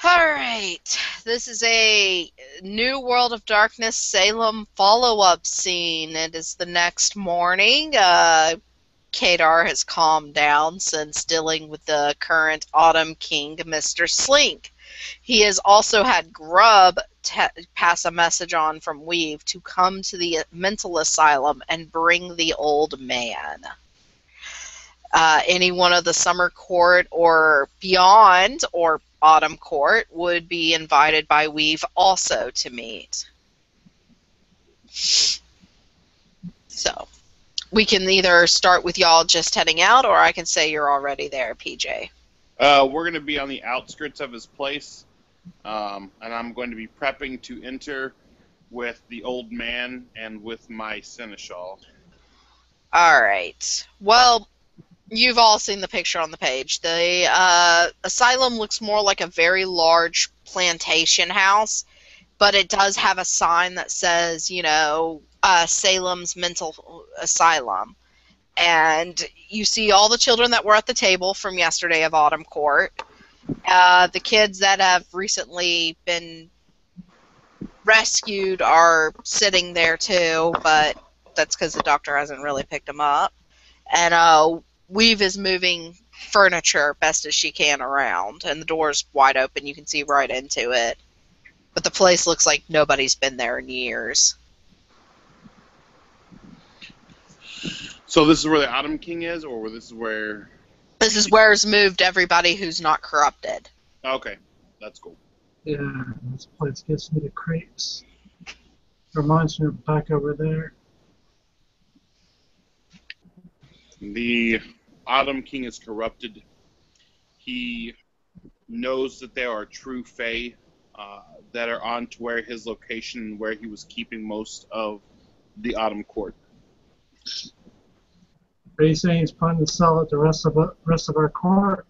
Alright, this is a New World of Darkness Salem follow-up scene. It is the next morning. Kadar has calmed down since dealing with the current Autumn King, Mr. Slink. He has also had Grub pass a message on from Weave to come to the mental asylum and bring the old man. Anyone of the summer court or beyond or autumn court would be invited by Weave also to meet. So we can either start with y'all just heading out, or I can say you're already there, PJ. We're going to be on the outskirts of his place, and I'm going to be prepping to enter with the old man and with my seneschal. All right. Well, you've all seen the picture on the page. The asylum looks more like a very large plantation house, but it does have a sign that says, Salem's Mental Asylum. And you see all the children that were at the table from yesterday of Autumn Court. The kids that have recently been rescued are sitting there too, but that's because the doctor hasn't really picked them up. And Weave is moving furniture best as she can around, and the door's wide open. You can see right into it. But the place looks like nobody's been there in years. So this is where the Autumn King is, or this is where... This is where it's moved everybody who's not corrupted. Okay, that's cool. Yeah, this place gives me the creeps. Reminds me of back over there. The Autumn King is corrupted. He knows that there are true Fae that are on to where his location, where he was keeping most of the Autumn Court. Are you saying he's planning to sell it the rest of our court?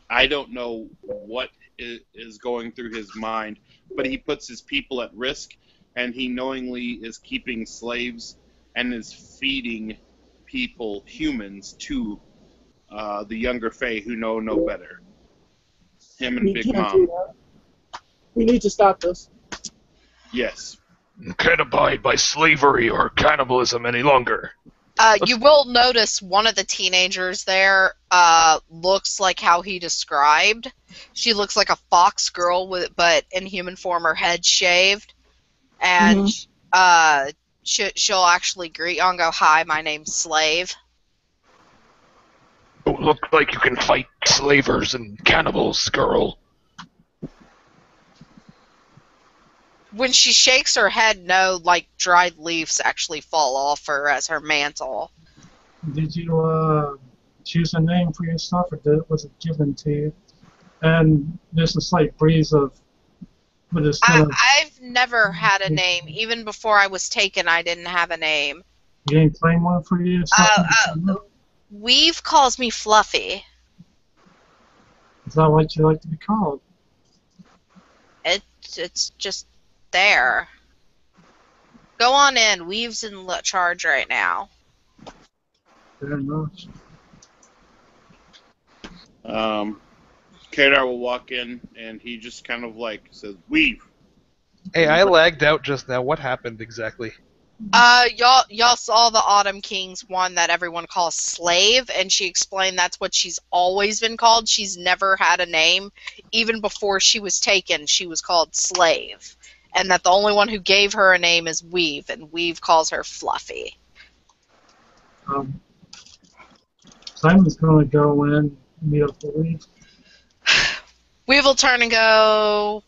I don't know what is going through his mind, but he puts his people at risk, and he knowingly is keeping slaves and is feeding people, humans, to the younger Fae who know no better. Him and Big Mom. We need to stop this. Yes. Can't abide by slavery or cannibalism any longer. You will notice one of the teenagers there looks like how he described. She looks like a fox girl, but in human form, her head shaved. And she'll actually greet you and go, "Hi, my name's Slave." You look like you can fight slavers and cannibals, girl. When she shakes her head, no, like, dried leaves actually fall off her as her mantle. Did you choose a name for yourself, or was it given to you? And there's a slight breeze of... I've never had a name. Even before I was taken, I didn't have a name. You ain't claim one for you? Weave calls me Fluffy. Is that what you like to be called? It's just there. Go on in. Weave's in charge right now. Very much. Kadar will walk in, and he just kind of like says, "Weave." Hey, I lagged out just now. What happened exactly? Y'all saw the Autumn King's one that everyone calls Slave, and she explained that's what she's always been called. She's never had a name. Even before she was taken, she was called Slave. And that the only one who gave her a name is Weave, and Weave calls her Fluffy. Simon's going to go in, meet up with Weave. Weave will turn and go,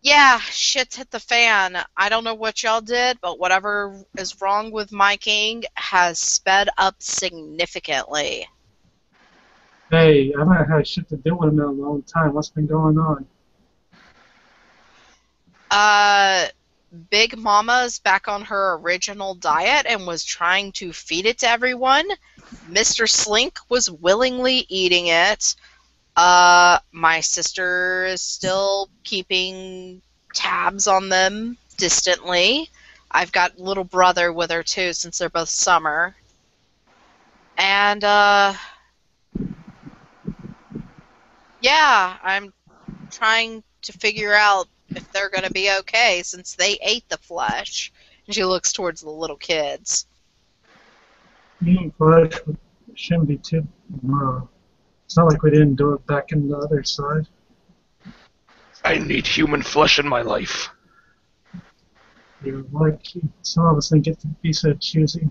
"Yeah, shit's hit the fan. I don't know what y'all did, but whatever is wrong with my king has sped up significantly." Hey, I haven't had shit to do with him in a long time. What's been going on? Big Mama's back on her original diet and was trying to feed it to everyone. Mr. Slink was willingly eating it. My sister is still keeping tabs on them distantly. I've got little brother with her too, since they're both summer. And Yeah, I'm trying to figure out if they're going to be okay since they ate the flesh. And she looks towards the little kids. Eating flesh shouldn't be too. It's not like we didn't do it back in the other side. I need human flesh in my life. You're lucky. Some of us didn't get to be so choosy.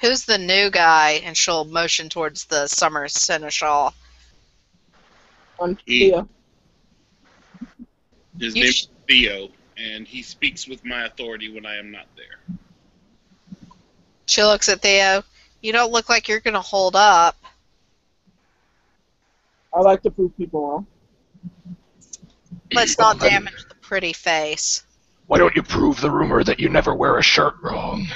Who's the new guy? And she'll motion towards the summer seneschal. He- Yeah. His You name sh- is Theo, and he speaks with my authority when I am not there. She looks at Theo. You don't look like you're going to hold up. I like to prove people wrong. Let's not damage the pretty face. Why don't you prove the rumor that you never wear a shirt wrong?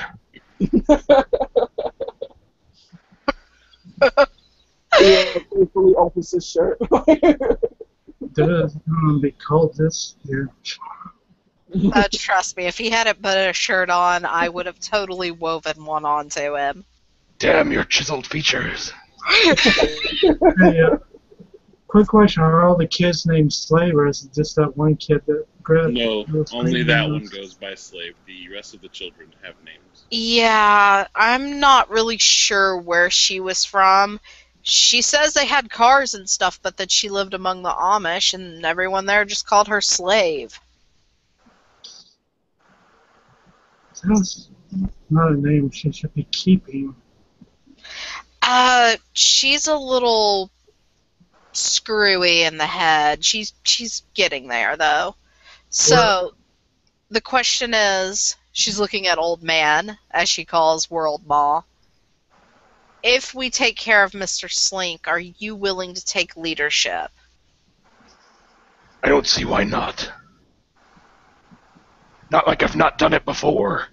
Yeah, faithfully opens his shirt. It's gonna be cold this year. Trust me, if he hadn't put a shirt on, I would have totally woven one onto him. Damn your chiseled features. Hey, quick question: are all the kids named Slave, or is it just that one kid that grabbed? No, those only names? that one goes by slave. The rest of the children have names. Yeah, I'm not really sure where she was from. She says they had cars and stuff, but that she lived among the Amish, and everyone there just called her Slave. Sounds not a name she should be keeping. She's a little screwy in the head. She's getting there, though. So, the question is, she's looking at Old Man, as she calls World Maw. If we take care of Mr. Slink, are you willing to take leadership? I don't see why not. Not like I've not done it before.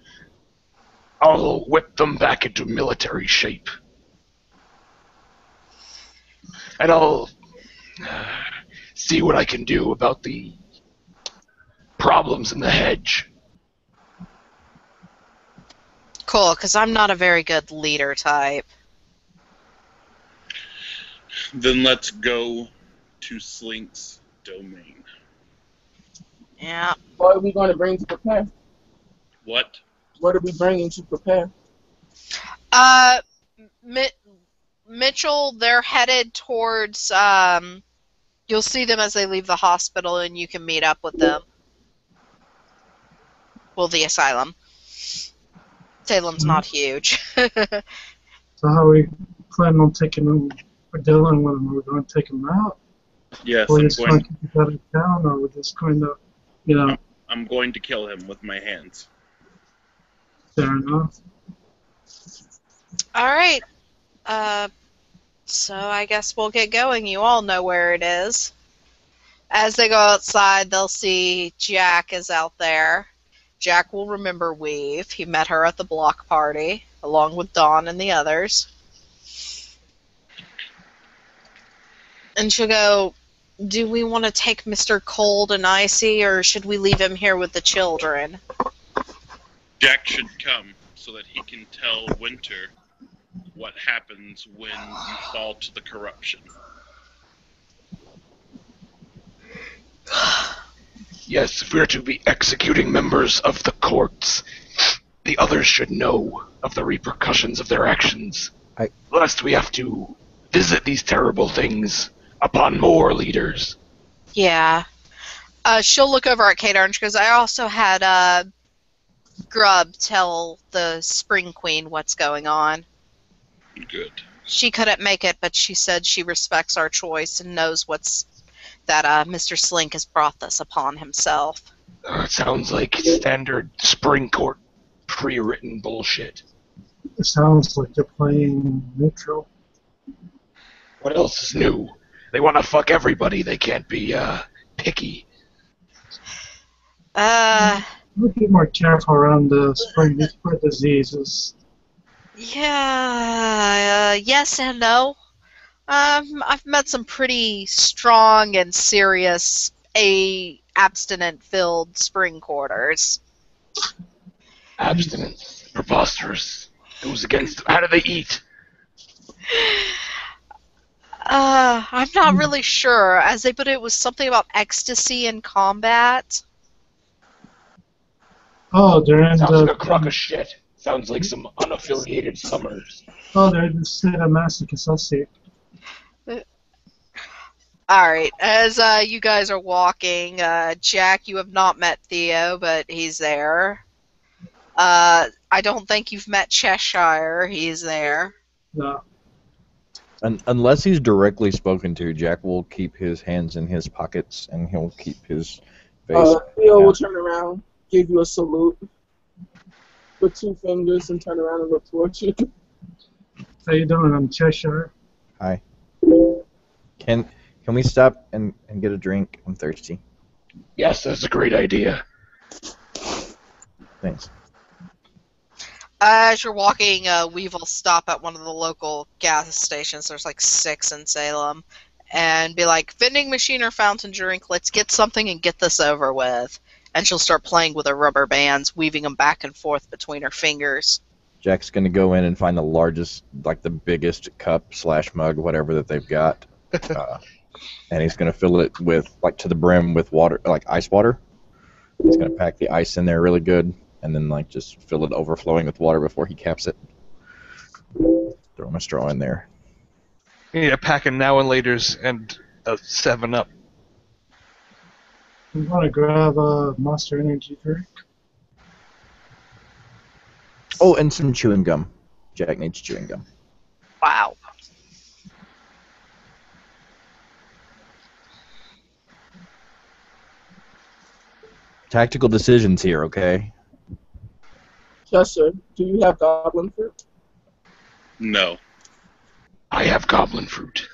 I'll whip them back into military shape. And I'll see what I can do about the problems in the hedge. Cool, because I'm not a very good leader type. Then let's go to Slink's domain. Yeah. What are we going to bring to prepare? What? What are we bringing to prepare? Mitchell, they're headed towards, you'll see them as they leave the hospital and you can meet up with them. Well, the asylum. Salem's not huge. So how are we planning on taking them? We're dealing with them. We're going to take them out. Yes, We're I'm just going going. to keep them out of town, or we're just going to, you know, I'm going to kill him with my hands. fair enough. Alright. So I guess we'll get going. You all know where it is. As they go outside, they'll see Jack is out there. Jack will remember Weave. He met her at the block party, along with Dawn and the others. And she'll go, do we want to take Mr. Cold and Icy, or should we leave him here with the children? Jack should come so that he can tell Winter what happens when you fall to the corruption. Yes, if we're to be executing members of the courts, the others should know of the repercussions of their actions. Lest we have to visit these terrible things upon more leaders. Yeah. She'll look over at Kate Orange because I also had Grub tell the Spring Queen what's going on. Good. She couldn't make it, but she said she respects our choice and knows that Mr. Slink has brought this upon himself. It sounds like standard spring court pre-written bullshit. It sounds like they're playing neutral. What else is new? They want to fuck everybody. They can't be picky. We'll be more careful around the spring diseases. Yeah, yes and no. I've met some pretty strong and serious abstinent-filled spring quarters. Abstinence. Preposterous. Goes against. How do they eat? I'm not really sure. As they put it, was something about ecstasy in combat. Oh, they're in Sounds like a the. crock of shit. Sounds like some unaffiliated summers. Oh, they're the sadomasochists. I see. Alright, as you guys are walking, Jack, you have not met Theo, but he's there. I don't think you've met Cheshire, he's there. No. Unless he's directly spoken to, Jack will keep his hands in his pockets and he'll keep his face. Theo will turn around, give you a salute with 2 fingers, and turn around and look towards you. How you doing? I'm Cheshire. Hi. Can we stop and get a drink? I'm thirsty. Yes, that's a great idea. Thanks. As you're walking, Weave will stop at one of the local gas stations. There's like 6 in Salem. And be like, vending machine or fountain drink, let's get something and get this over with. And she'll start playing with her rubber bands, weaving them back and forth between her fingers. Jack's gonna go in and find the largest, like the biggest cup / mug, whatever that they've got. And he's gonna fill it with, like, to the brim with water, like ice water. He's gonna pack the ice in there really good, and then like just fill it overflowing with water before he caps it. Throw a straw in there. Yeah, packing now and laters and a 7-Up. You want to grab a Monster Energy drink? Oh, and some chewing gum. Jack needs chewing gum. Wow. Tactical decisions here, okay? Chester, do you have goblin fruit? No. I have goblin fruit.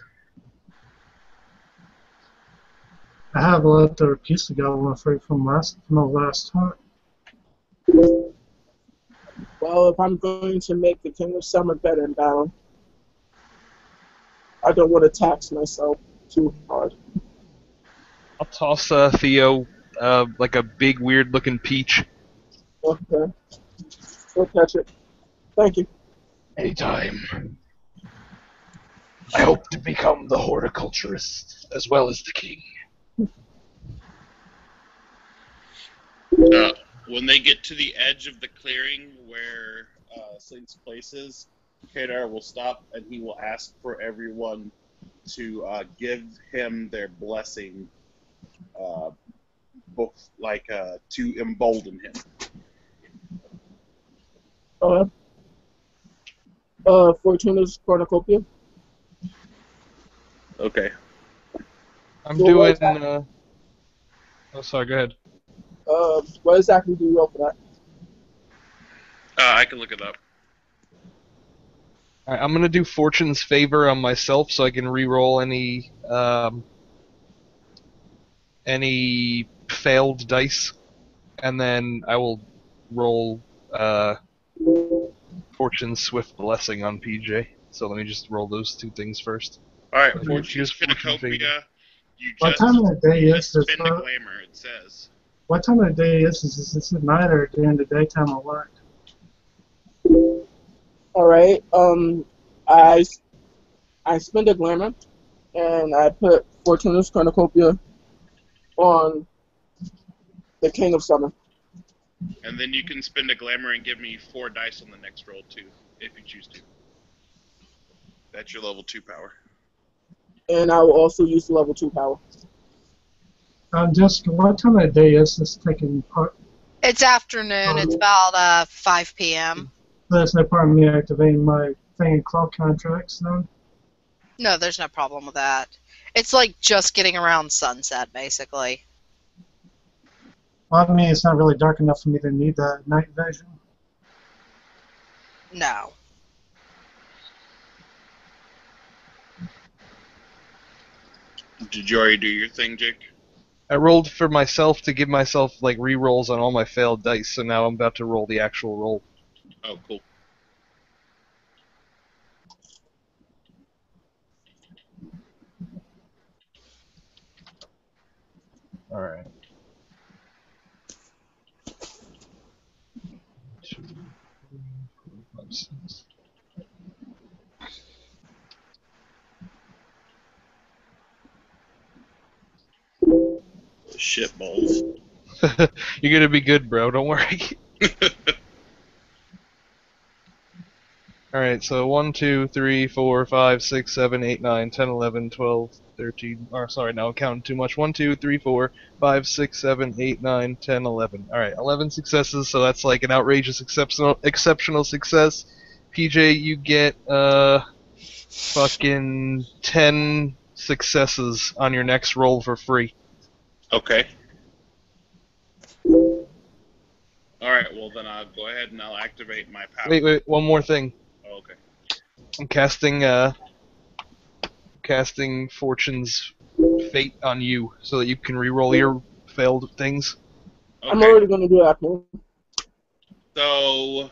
I have a leftover piece of goblin fruit from the last time. Well, if I'm going to make the King of Summer better in battle, I don't want to tax myself too hard. I'll toss Theo like a big, weird-looking peach. Okay. We'll catch it. Thank you. Anytime. I hope to become the horticulturist as well as the king. When they get to the edge of the clearing where Saint's place is, Kadar will stop and he will ask for everyone to give him their blessing, to embolden him. Fortuna's cornucopia. Okay. I'm Well, doing. what Oh, sorry. Go ahead. What exactly do you roll for that? I can look it up. All right, I'm gonna do Fortune's favor on myself, so I can re-roll any failed dice, and then I will roll Fortune's swift blessing on PJ. So let me just roll those 2 things first. All right, Okay. Fortune's Here's Fortune Cornucopia. You What just time of the day is this? spend a glamour, it says. What time of the day is this? Is this at night or during the daytime or what? All right. I spend a glamour, and I put Fortuna's cornucopia on the King of Summer. And then you can spend a glamour and give me 4 dice on the next roll too, if you choose to. That's your level 2 power. And I will also use the level 2 power. Jessica, what time of the day is this taking part? It's afternoon. It's about 5 p.m. There's no part of me activating my thing and club contracts, then? No, there's no problem with that. It's like just getting around sunset, basically. Well, I mean, it's not really dark enough for me to need that night vision. No. Did you already do your thing, Jake? I rolled for myself to give myself like re-rolls on all my failed dice, so now I'm about to roll the actual roll. Oh, cool. All right. Shit balls. You're gonna be good, bro. Don't worry. Alright, so 1, 2, 3, 4, 5, 6, 7, 8, 9, 10, 11, 12, 13. Or, sorry, now I'm counting too much. 1, 2, 3, 4, 5, 6, 7, 8, 9, 10, 11. Alright, 11 successes, so that's like an outrageous exceptional success. PJ, you get, fucking 10 successes on your next roll for free. Okay. Alright, well then I'll go ahead and I'll activate my power. Wait, one more thing. Oh, okay. I'm casting Fortune's Fate on you so that you can reroll your failed things. Okay. I'm already going to do that. So,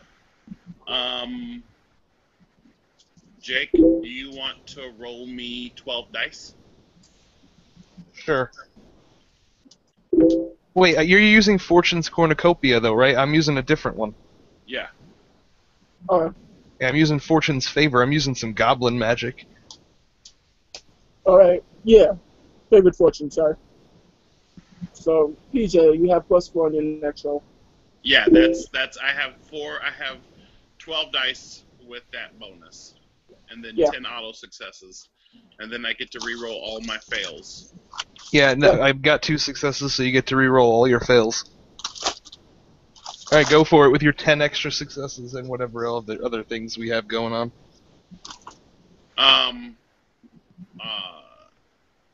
Jake, do you want to roll me 12 dice? Sure. Wait, you're using Fortune's Cornucopia though, right? I'm using a different one. Yeah. Alright. Yeah, I'm using Fortune's Favor. I'm using some goblin magic. Alright. Yeah. Favorite fortune, sorry. So, PJ, you have +4 on your next roll. Yeah, that's I have 12 dice with that bonus. And then 10 auto successes. And then I get to reroll all my fails. Yeah, no, I've got 2 successes, so you get to reroll all your fails. Alright, go for it with your 10 extra successes and whatever other things we have going on.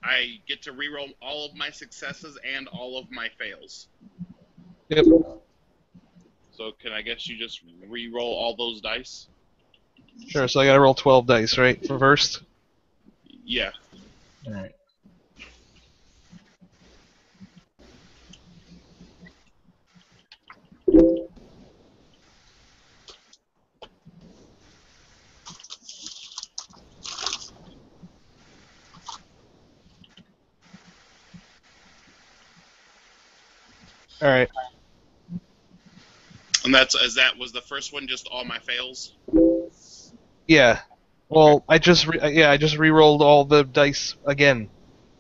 I get to reroll all of my successes and all of my fails. Yep. So can I guess you just reroll all those dice? Sure, so I gotta roll 12 dice, right, for first? Yeah. Alright. Alright. And that was the first one, just all my fails? Yeah. Well, I just re-rolled all the dice again.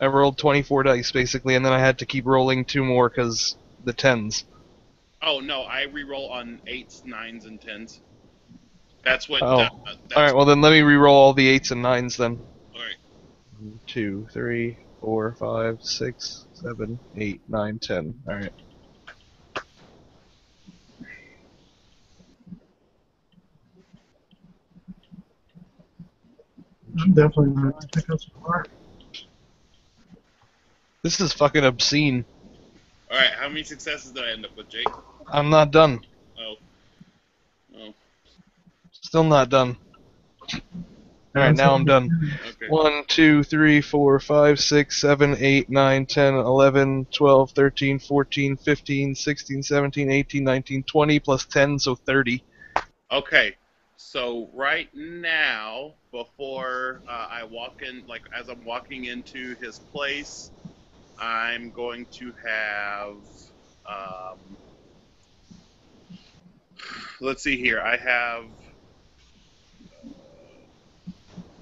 I rolled 24 dice, basically, and then I had to keep rolling 2 more because the 10s. Oh, no, I re-roll on 8s, 9s, and 10s. That's what... Oh. Alright, well then let me re-roll all the 8s and 9s then. Alright. 1, 2, 3, 4, 5, 6, 7, 8, 9, 10. Alright. I'm definitely going to pick up some more. This is fucking obscene. Alright, how many successes did I end up with, Jake? I'm not done. Oh. Oh. Still not done. Alright, now I'm done. Okay. 1, 2, 3, 4, 5, 6, 7, 8, 9, 10, 11, 12, 13, 14, 15, 16, 17, 18, 19, 20 plus 10, so 30. Okay. So right now, before I walk in, like as I'm walking into his place, I'm going to have, let's see here, I have,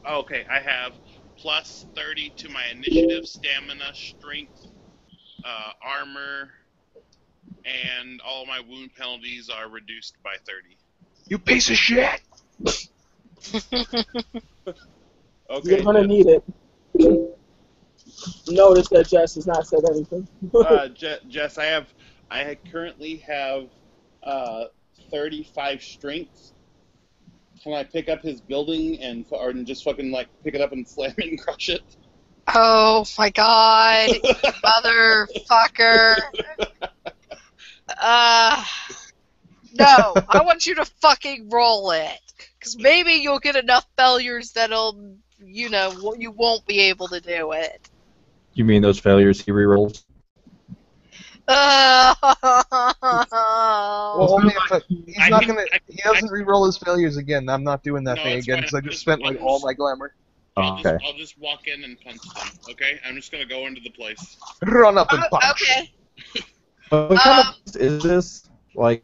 okay, I have plus 30 to my initiative, stamina, strength, armor, and all my wound penalties are reduced by 30. You piece of shit! Okay. You're gonna need it. Notice that Jess has not said anything. Jess, I currently have 35 strength. Can I pick up his building or just fucking like pick it up and slam it and crush it? Oh my god, motherfucker. No, I want you to fucking roll it. Because maybe you'll get enough failures that'll, you won't be able to do it. You mean those failures he rerolls? Well, Well, only if I not can- gonna. I- He doesn't re-roll his failures again. I'm not doing that No, thing it's again fine. because I just spent like all my glamour. Okay. I'll just walk in and punch them. Okay, I'm just gonna go into the place. Run up and punch. Okay. What kind of is this? Like,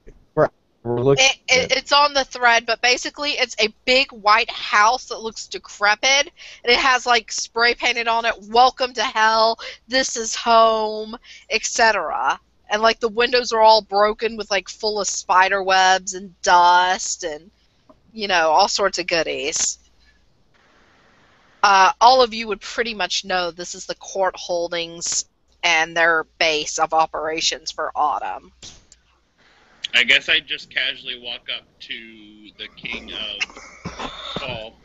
We're looking at It's on the thread, but basically it's a big white house that looks decrepit, and it has like spray painted on it, "Welcome to hell, this is home," etc. And like the windows are all broken with like full of spider webs and dust and all sorts of goodies. All of you would pretty much know this is the court holdings and their base of operations for Autumn. I guess I just casually walk up to the king of Fall.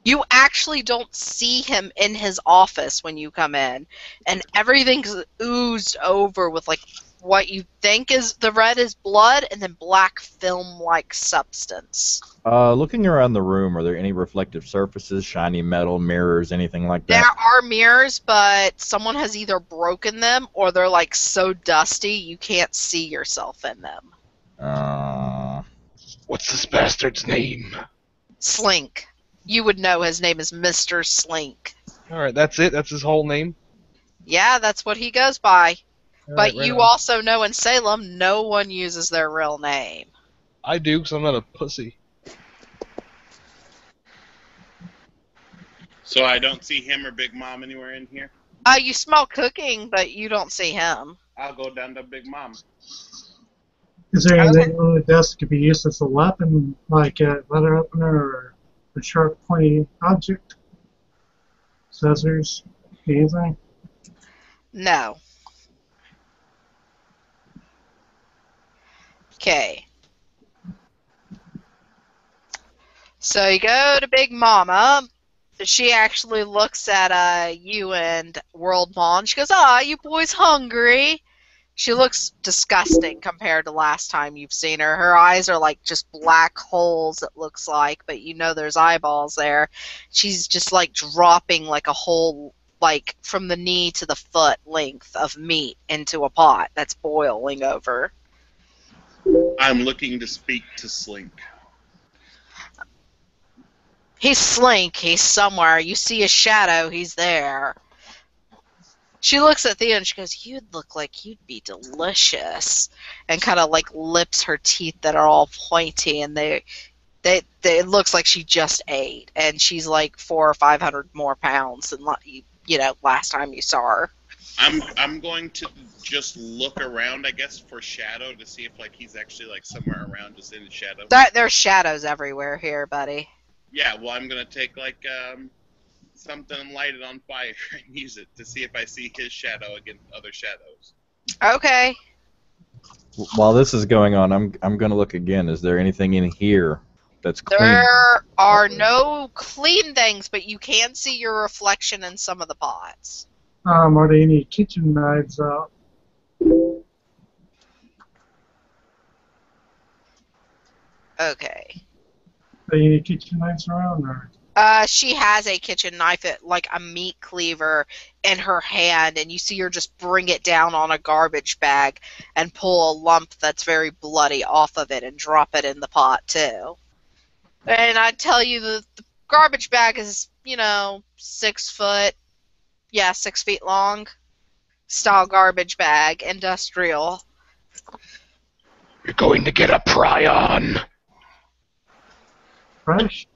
You actually don't see him in his office when you come in, and everything's oozed over with like what you think is the red is blood and then black film-like substance. looking around the room. Are there any reflective surfaces, shiny metal, mirrors, anything like There that? are mirrors, but someone has either broken them or they're like so dusty you can't see yourself in them. What's this bastard's name? Slink. You would know his name is Mr. Slink. Alright, that's it? That's his whole name? Yeah, that's what he goes by. All But right, right you on. also know in Salem, no one uses their real name. I do, because I'm not a pussy. So I don't see him or Big Mom anywhere in here. You smell cooking, but you don't see him. I'll go down to Big Mom. Is there anything on the desk that could be used as a weapon, like a letter opener or a sharp, pointy object? Scissors? Anything? No. Okay. So you go to Big Mama. She actually looks at you and World Mom. She goes, you boys hungry? She looks disgusting compared to last time you've seen her. Her eyes are like just black holes, it looks like, but you know there's eyeballs there. She's just like dropping like a whole, like from the knee to the foot length of meat into a pot that's boiling over. I'm looking to speak to Slink. He's Slink. He's somewhere. You see a shadow. He's there. She looks at Thea and she goes, "You'd look like you'd be delicious," and kind of like lips her teeth that are all pointy, and they it looks like she just ate, and she's like 400 or 500 more pounds than last time you saw her. I'm going to just look around, I guess, for Shadow to see if like he's actually like somewhere around, just in the shadow. There's shadows everywhere here, buddy. Yeah, well, I'm gonna take like something and light it on fire and use it to see if I see his shadow against other shadows. Okay. While this is going on, I'm gonna look again. Is there anything in here that's clean? There are no clean things, but you can see your reflection in some of the pots. Are there any kitchen knives out? Okay. Are there any kitchen knives around? Or? She has a kitchen knife, like a meat cleaver, in her hand, and you see her just bring it down on a garbage bag and pull a lump that's very bloody off of it and drop it in the pot, too. And I tell you, the garbage bag is, 6 foot, 6 feet long, style garbage bag, industrial. You're going to get a pry on. Fresh?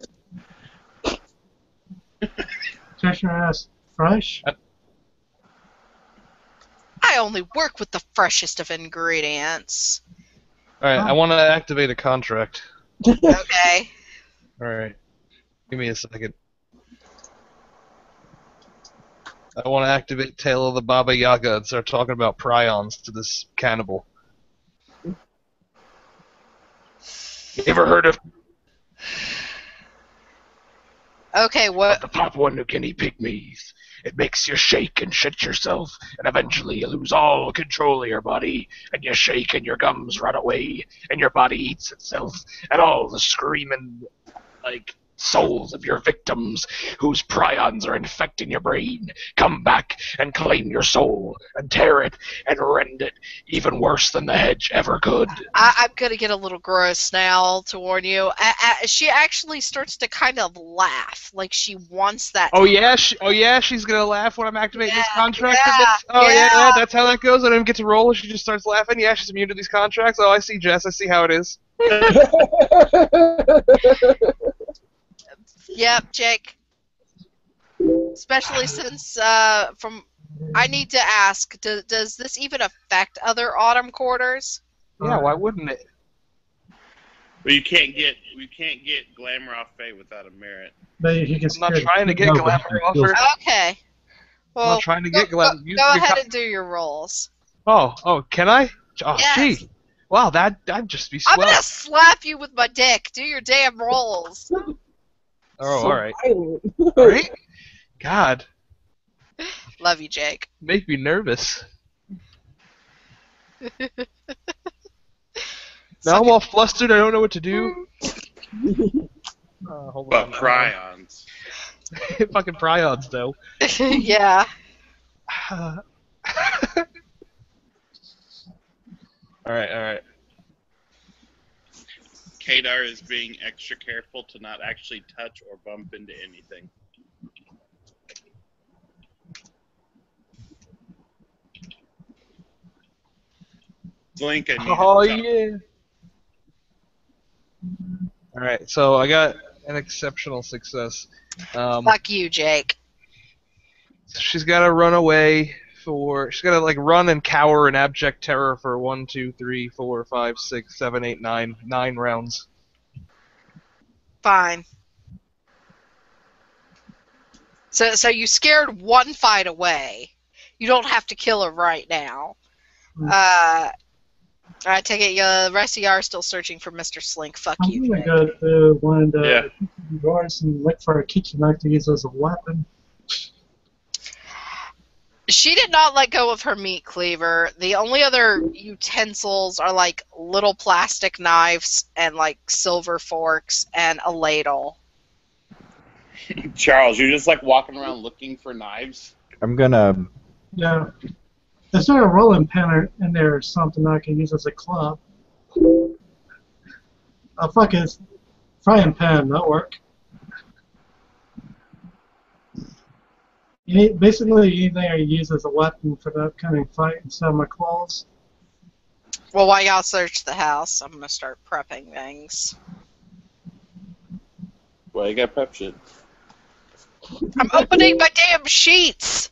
Cheshire ass fresh? I only work with the freshest of ingredients. Alright, I want to activate a contract. Okay. Alright. Give me a second. I want to activate Tale of the Baba Yaga and start talking about prions to this cannibal. You ever heard of Okay, what? the Papua New Guinea pygmies? It makes you shake and shit yourself, and eventually you lose all control of your body, and you shake and your gums run away, and your body eats itself, and all the screaming, like, souls of your victims whose prions are infecting your brain. Come back and claim your soul and tear it and rend it even worse than the hedge ever could. I'm gonna get a little gross now, to warn you. She actually starts to kind of laugh, like she wants that. Oh yeah, she's gonna laugh when I'm activating this contract. Yeah. That's how that goes. I don't even get to roll. She just starts laughing. Yeah, she's immune to these contracts. Oh, I see, Jess. I see how it is. Yep, Jake. Especially since, I need to ask, does this even affect other autumn quarters? Yeah, why wouldn't it? But you can't get glamour off Faye without a merit. But he gets I'm not scared. trying to get No, glamour off her. Okay. I'm Well, not trying to get glamour. go ahead and do your rolls. Oh, can I? Oh, Yes. gee. Wow, that'd just be I'm swell. gonna slap you with my dick. Do your damn rolls. Oh, So alright. violent. Alright? God, Love you, Jake. make me nervous. Now I'm all flustered, I don't know what to do. Hold But on. prions. Fucking prions, though. Yeah. Alright. Kadar is being extra careful to not actually touch or bump into anything. Blink, I need Oh, to talk. yeah. Alright, so I got an exceptional success. Fuck you, Jake. She's gotta run away she's gotta, like, run and cower in abject terror for 1, 2, 3, 4, 5, 6, 7, 8, 9 rounds. Fine. So you scared one fight away. You don't have to kill her right now. I take it the rest of you are still searching for Mr. Slink. Fuck I'm you, gonna Jake. go to one of the Yeah. drawers and look for a kitchen knife to use as a weapon. She did not let go of her meat cleaver. The only other utensils are like little plastic knives and like silver forks and a ladle. Charles, you're just like walking around looking for knives. I'm gonna. Yeah. Is there a rolling pin in there or something I can use as a club? Fuck it. Frying pan, that'll work. Basically, anything I use as a weapon for the upcoming fight instead of my claws. Well, while y'all search the house, I'm gonna start prepping things. Well, you got prep shit. I'm opening my damn sheets!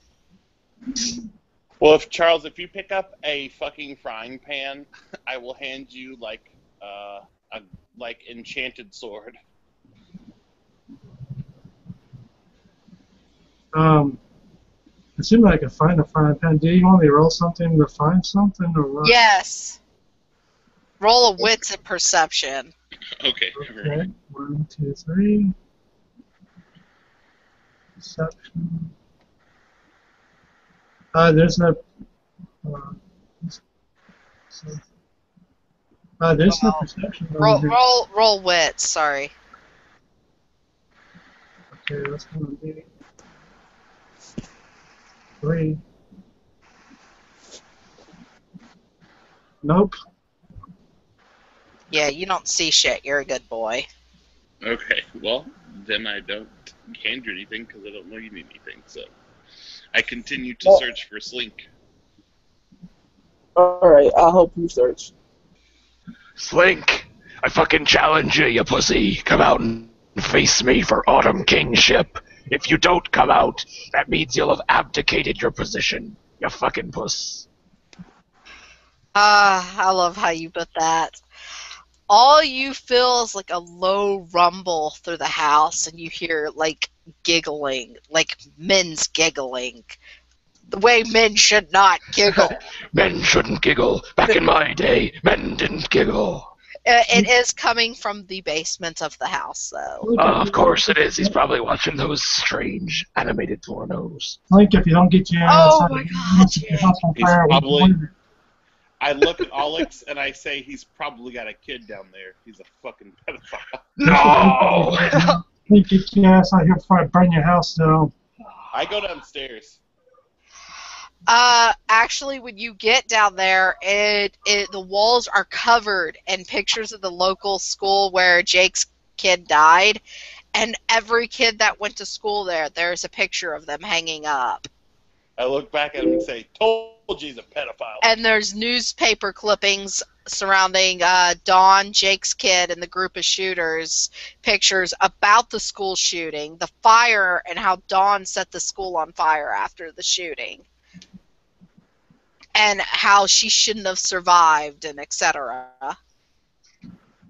Well, if you pick up a fucking frying pan, I will hand you like a enchanted sword. Assuming I can find a frying pan. Do you want me to roll something to find something or what? Yes. Roll a wits and perception. Okay. Okay. 1, 2, 3. Perception. There's no. There's no perception. on here. Roll wits. Sorry. Okay, that's gonna be 3. Nope. Yeah, you don't see shit. You're a good boy. Okay. Well, then I can't do anything because I don't know you need anything. So I continue to search for Slink. Alright, I'll help you search. Slink, I fucking challenge you, you pussy. Come out and face me for Autumn Kingship. If you don't come out, that means you'll have abdicated your position, you fucking puss. I love how you put that. All you feel is like a low rumble through the house, and you hear like giggling, like men's giggling. The way men should not giggle. Men shouldn't giggle. Back in my day, men didn't giggle. It is coming from the basement of the house, though. Of course it is. He's probably watching those strange animated pornos. Link, if you don't get your ass Oh out my of God, your house on He's fire, probably- I look at Alex and I say he's probably got a kid down there. He's a fucking pedophile. No! Let me get your ass out here before I burn your house down. I go downstairs. Actually, when you get down there, the walls are covered in pictures of the local school where Jake's kid died, and every kid that went to school there's a picture of them hanging up. I look back at him and say, "Told you he's a pedophile." And there's newspaper clippings surrounding Dawn, Jake's kid, and the group of shooters, pictures about the school shooting, the fire, and how Dawn set the school on fire after the shooting, and how she shouldn't have survived, and etc.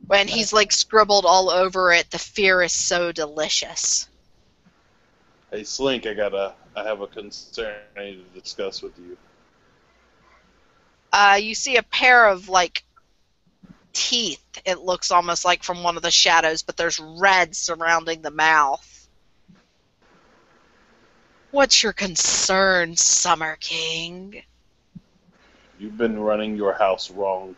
When he's like scribbled all over it, the fear is so delicious. Hey, Slink, I have a concern I need to discuss with you. You see a pair of like teeth, it looks almost like, from one of the shadows, but there's red surrounding the mouth. What's your concern, Summer King? You've been running your house wrong.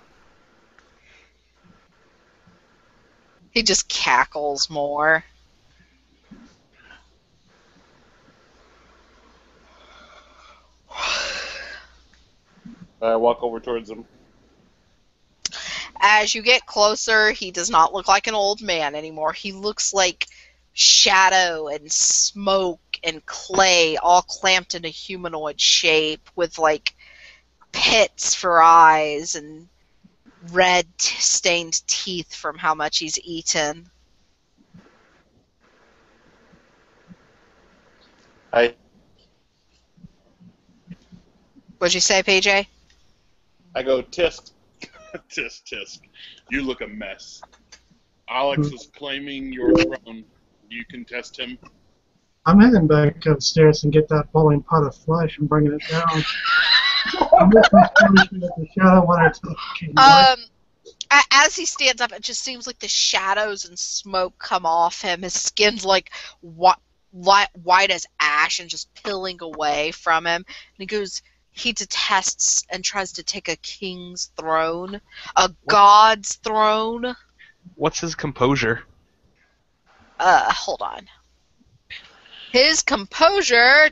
He just cackles more. I walk over towards him. As you get closer, he does not look like an old man anymore. He looks like shadow and smoke and clay all clamped in a humanoid shape with like pits for eyes and red stained teeth from how much he's eaten. What'd you say, PJ? I go, Tisk, tisk. You look a mess. Alex is claiming your throne. You can test him. I'm heading back upstairs and get that boiling pot of flesh and bringing it down. I'm just finishing with the shadow when I talk to you. As he stands up, it just seems like the shadows and smoke come off him. His skin's like white as ash and just peeling away from him. And he goes, he detests and tries to take a king's throne, a god's throne. What's his composure? Hold on. His composure,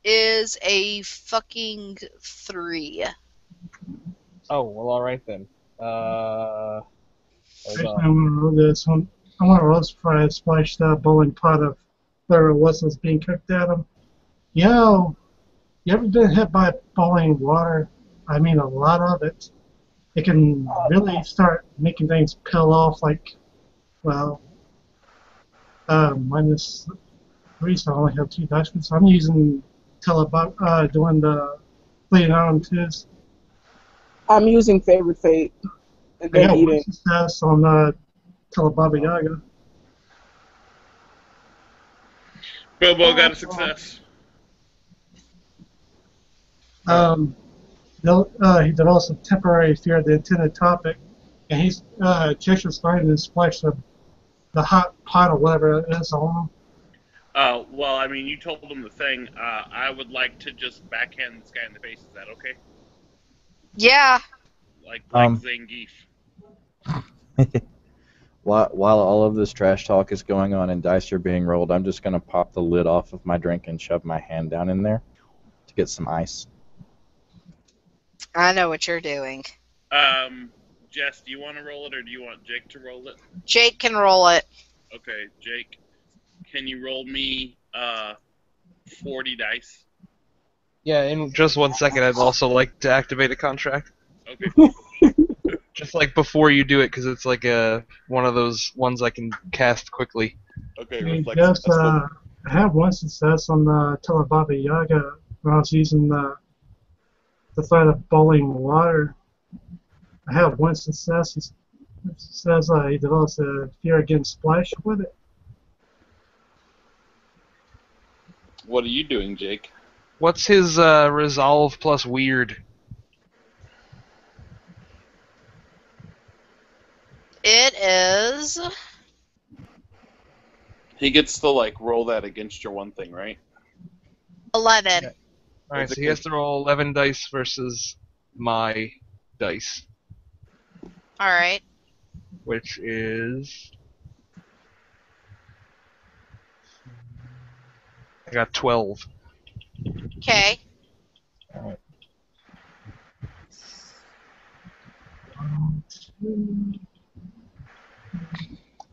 is a fucking 3. Oh, well, alright then. Hold Actually, on. I want to roll this one. I want to roast before I splash that boiling pot of whatever it was that's being cooked at him. Yo, you ever been hit by boiling water? I mean, a lot of it. It can really start making things peel off like, well, -3, so I only have 2 dice. So I'm using doing the bleeding on twos. I'm using favorite fate and I then got eating. one success on Telebaba Yaga. Bilbo got a success. He develops a temporary fear of the intended topic, and he's gestures starting to splash the hot pot or whatever it is on him. Well, I mean, you told him the thing. I would like to just backhand this guy in the face. Is that okay? Yeah. Like Zangief. While all of this trash talk is going on and dice are being rolled, I'm just going to pop the lid off of my drink and shove my hand down in there to get some ice. I know what you're doing. Jess, do you want to roll it or do you want Jake to roll it? Jake can roll it. Okay, Jake, can you roll me 40 dice? Yeah, in just 1 second, I'd also like to activate a contract. Okay. Just like before you do it, because it's like one of those ones I can cast quickly. Okay, I reflex. just I had one success on the Telebaba Yaga when I was using the threat of boiling water. I have one success. He says he develops a fear against splash with it. What are you doing, Jake? What's his resolve plus weird? It is... He gets to, like, roll that against your one thing, right? 11. Yeah. Alright, so he has to roll 11 dice versus my dice. Alright. Which is I got 12. Okay.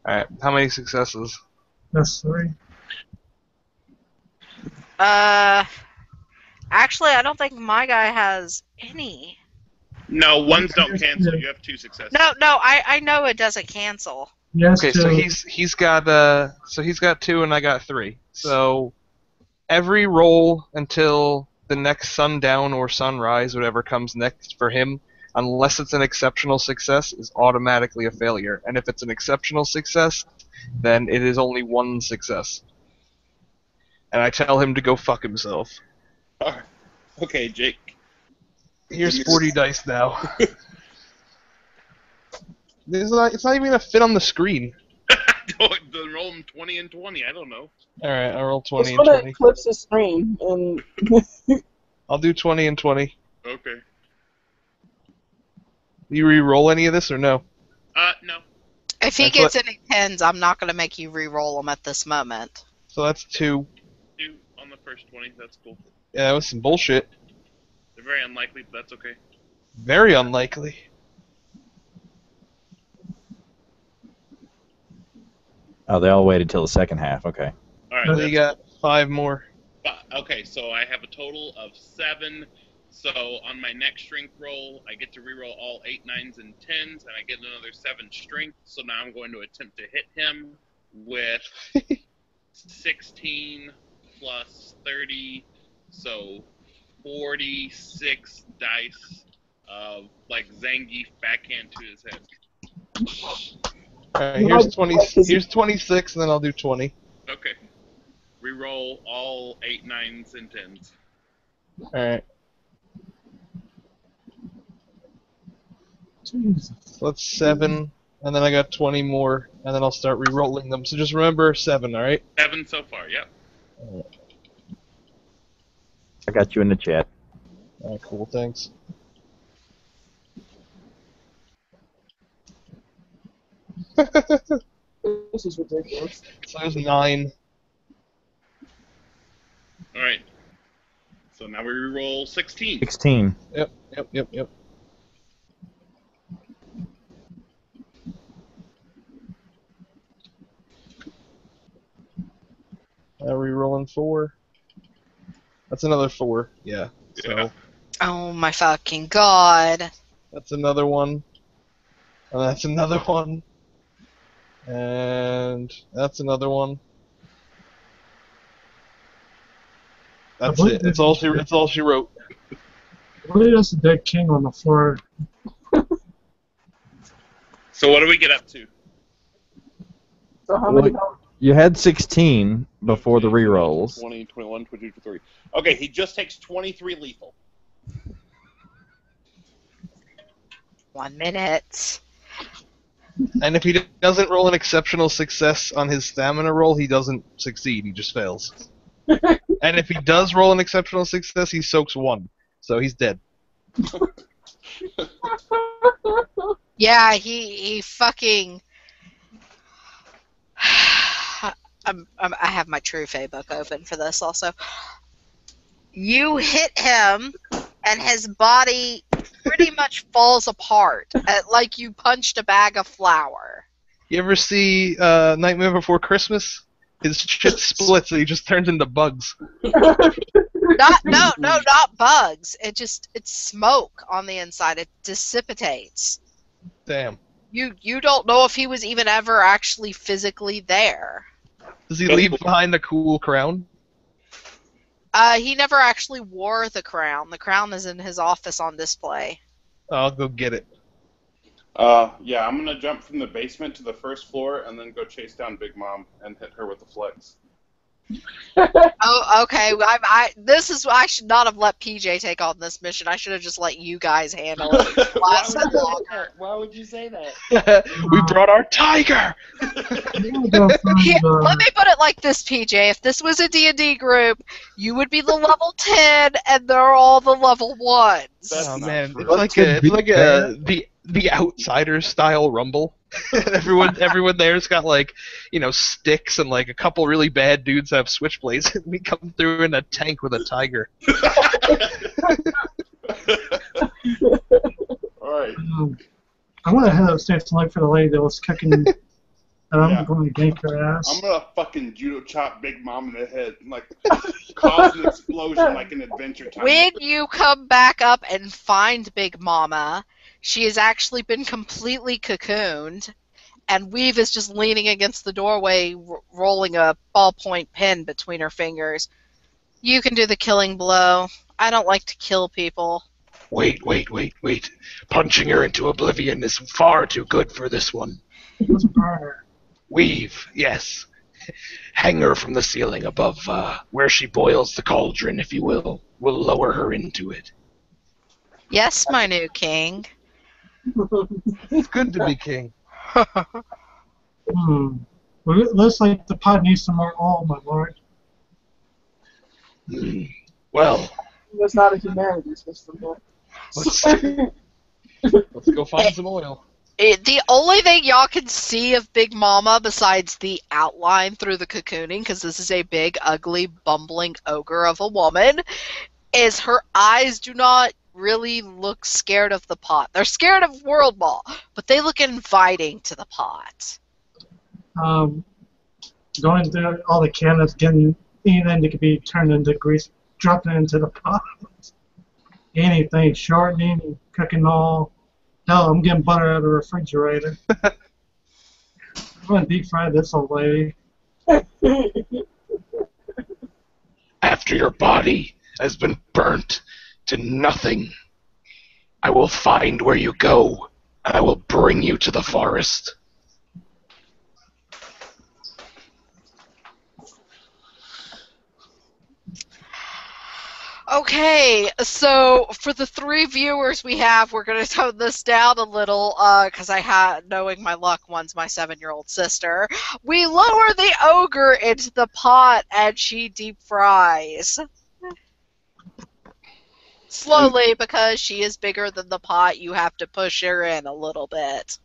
Alright, how many successes? That's 3. Actually, I don't think my guy has any. No, ones don't cancel. You have 2 successes. No, I know it doesn't cancel. Yes, Okay, two. so he's got 2 and I got 3. So every roll until the next sundown or sunrise, whatever comes next for him, unless it's an exceptional success, is automatically a failure. And if it's an exceptional success, then it is only 1 success. And I tell him to go fuck himself. Alright. Okay, Jake. Here's 40 dice now. It's not even gonna fit on the screen. Then roll them 20 and 20. I don't know. Alright, I'll roll It's 20 and gonna 20. eclipse the screen, and I'll do 20 and 20. Okay. You re-roll any of this or no? No. If he That's gets what- any 10s, I'm not going to make you re-roll them at this moment. So that's 2. 2 on the first 20. That's cool. Yeah, that was some bullshit. They're very unlikely, but that's okay. Very unlikely. Oh, they all waited till the second half. Okay. Alright. So you got 5 more. Okay, so I have a total of 7. So on my next strength roll, I get to reroll all 8, 9s, and 10s, and I get another 7 strength. So now I'm going to attempt to hit him with 16 plus 30, so 46 dice of like Zangief backhand to his head. Alright, here's 26, and then I'll do 20. Okay. Reroll all 8, 9s, and 10s. Alright. Jesus. So that's 7, and then I got 20 more, and then I'll start re-rolling them. So just remember 7, alright? 7 so far, yep. I got you in the chat. Alright, cool, thanks. this is ridiculous. So there's 9. Alright. So now we reroll 16. 16. Yep. Now re-rolling 4. That's another 4, yeah. So Yeah. Oh my fucking god. that's another one. And that's another one. And that's another one. That's believe it. It's all she wrote. I believe that's a dead king on the floor. So what do we get up to? So how many? You had 16 before the rerolls. 20, 21, 22, 23. Okay, he just takes 23 lethal. 1 minute. And if he doesn't roll an exceptional success on his stamina roll, he doesn't succeed. He just fails. And if he does roll an exceptional success, he soaks 1. So he's dead. Yeah, he fucking. I have my True Fae book open for this also. You hit him, and his body pretty much falls apart, like you punched a bag of flour. You ever see Nightmare Before Christmas? His shit splits and he just turns into bugs. Not bugs. It's smoke on the inside. It dissipates. Damn. You don't know if he was even ever actually physically there. Does he leave behind a cool crown? He never actually wore the crown. The crown is in his office on display. I'll go get it. Yeah, I'm gonna jump from the basement to the first floor and then go chase down Big Mom and hit her with the flex. Oh, okay. I should not have let PJ take on this mission. I should have just let you guys handle it. Why would you say that? We brought our tiger! Yeah, let me put it like this, PJ. If this was a D&D group, you would be the level 10, and they're all the level 1s. Oh man, true. it's like the Outsiders style rumble. And everyone there's got like, sticks, and like a couple really bad dudes have switchblades, and we come through in a tank with a tiger. Alright. I'm gonna head upstairs to look for the lady that was cooking, and I'm Yeah. going to gank her I'm ass. gonna fucking judo chop Big Mom in the head, and, like, cause an explosion like an Adventure Time. When you come back up and find Big Mama, she has actually been completely cocooned, and Weave is just leaning against the doorway, rolling a ballpoint pen between her fingers. You can do the killing blow. I don't like to kill people. Wait. Punching her into oblivion is far too good for this one. Let's burn her. Weave, yes. Hang her from the ceiling above where she boils the cauldron, if you will. We'll lower her into it. Yes, my new king. It's good to be king. Well, it looks like the pot needs some more oil, my lord. Well, It's not a humanity system. Let's go find some oil. The only thing y'all can see of Big Mama, besides the outline through the cocooning, because this is a big, ugly, bumbling ogre of a woman, is her eyes do not really look scared of the pot. They're scared of World Ball, but they look inviting to the pot. Going through all the cannons, getting anything that could be turned into grease, dropping it into the pot. Anything, shortening, cooking oil. Hell, I'm getting butter out of the refrigerator. I'm gonna deep fry this old lady. after your body has been burnt to nothing, I will find where you go, and I will bring you to the forest. Okay, so for the 3 viewers we have, we're going to tone this down a little, because knowing my luck, one's my 7-year-old sister. We lower the ogre into the pot and she deep fries. Slowly, because she is bigger than the pot, you have to push her in a little bit.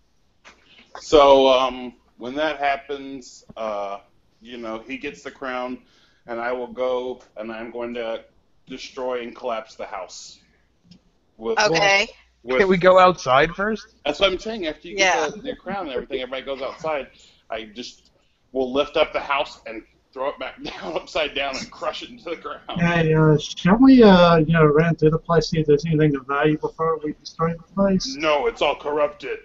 So, when that happens, he gets the crown, and I will go, and I'm going to destroy and collapse the house. Okay. Can we go outside first? That's what I'm saying. After you get the crown and everything, everybody goes outside. I just will lift up the house and throw it back down, upside down, and crush it into the ground. Hey, shall we, run through the place, see if there's anything of value before we destroy the place? No, it's all corrupted.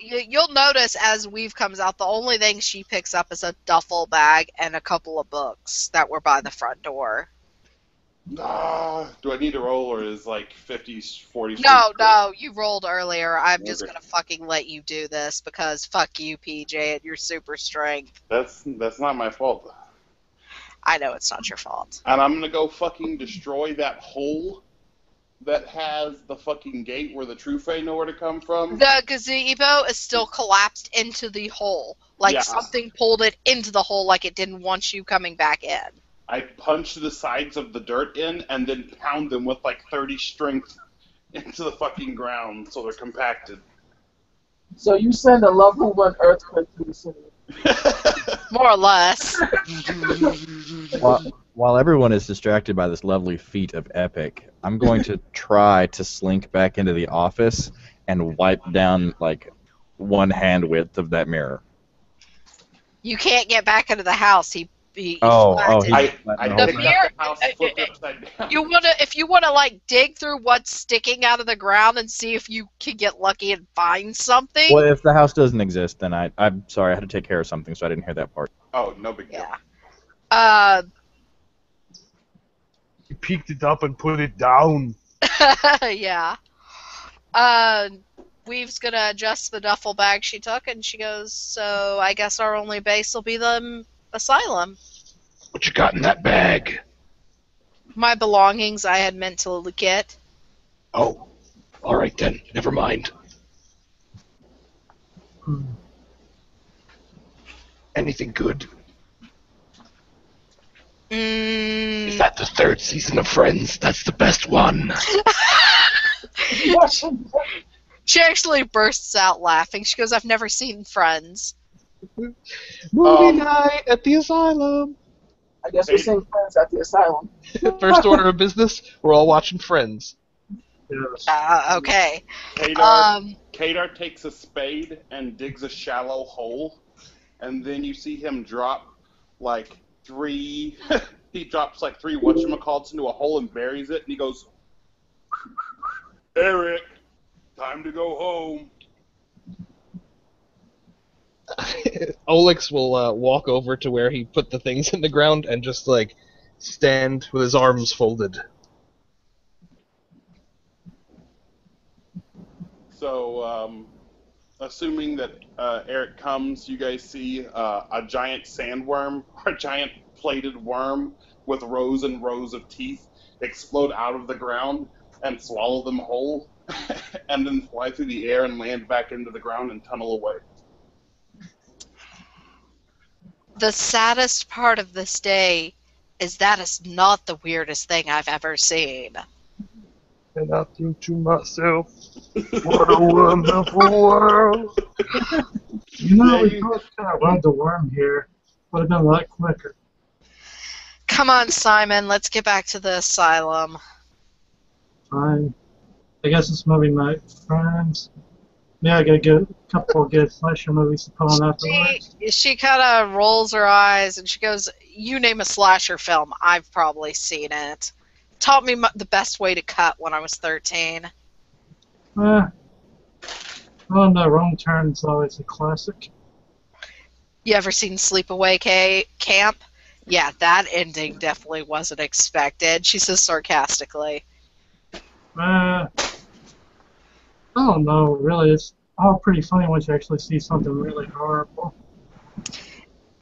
You'll notice as Weave comes out, the only thing she picks up is a duffel bag and a couple of books that were by the front door. Do I need to roll, or is like 50s, 40s? No, you rolled earlier. I'm just gonna fucking let you do this because fuck you, PJ, and your super strength. That's not my fault. I know it's not your fault. And I'm gonna go fucking destroy that hole that has the fucking gate where the True Fae know where to come from. The gazebo is still collapsed into the hole. Like something pulled it into the hole like it didn't want you coming back in. I punch the sides of the dirt in and then pound them with like 30 strength into the fucking ground so they're compacted. So you send a level 1 earthquake through the city. More or less. While everyone is distracted by this lovely feat of epic, I'm going to try to slink back into the office and wipe down like one hand width of that mirror. You can't get back into the house. I the mirror. House flipped upside down. If you wanna like dig through what's sticking out of the ground and see if you can get lucky and find something. Well, if the house doesn't exist, then I'm sorry, I had to take care of something, so I didn't hear that part. Oh, no big deal. Yeah. You picked it up and put it down. Yeah. Weave's gonna adjust the duffel bag she took, and she goes, so I guess our only base will be the asylum. What you got in that bag? My belongings I had meant to get. Oh, all right then. Never mind. Anything good? Is that the 3rd season of Friends? That's the best one. She actually bursts out laughing. She goes, I've never seen Friends. Movie night at the asylum. I guess we're seeing friends at the asylum. First order of business, we're all watching Friends. Yes. Okay. Kadar takes a spade and digs a shallow hole, and then you see him drop like 3. He drops like 3 whatchamacallits into a hole and buries it, and he goes, Eric, time to go home. Olix will walk over to where he put the things in the ground and just like stand with his arms folded. So, assuming that Eric comes, you guys see a giant sandworm, or a giant plated worm with rows and rows of teeth explode out of the ground and swallow them whole, and then fly through the air and land back into the ground and tunnel away. The saddest part of this day is that is not the weirdest thing I've ever seen. And I think to myself, what a wonderful world. You know, we both kind of rode the worm here. Would have been a lot quicker. Come on, Simon, let's get back to the asylum. Fine. I guess it's movie night, friends. Yeah, I gotta get a couple of good slasher movies to put on afterwards. She kind of rolls her eyes and she goes, you name a slasher film, I've probably seen it. Taught me the best way to cut when I was 13. Oh no, Wrong Turn's always a classic. You ever seen Sleepaway Camp? Yeah, that ending definitely wasn't expected, she says sarcastically. I don't know, really. It's all pretty funny once you actually see something really horrible.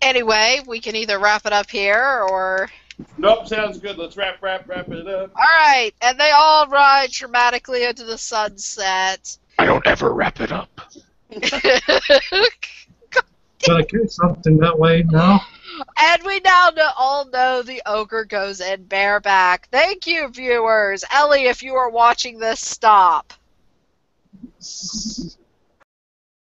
Anyway, we can either wrap it up here or... Nope, sounds good. Let's wrap it up. Alright, and they all ride dramatically into the sunset. I don't ever wrap it up. But I get something that way now. And we now all know the ogre goes in bareback. Thank you, viewers. Ellie, if you are watching this, stop.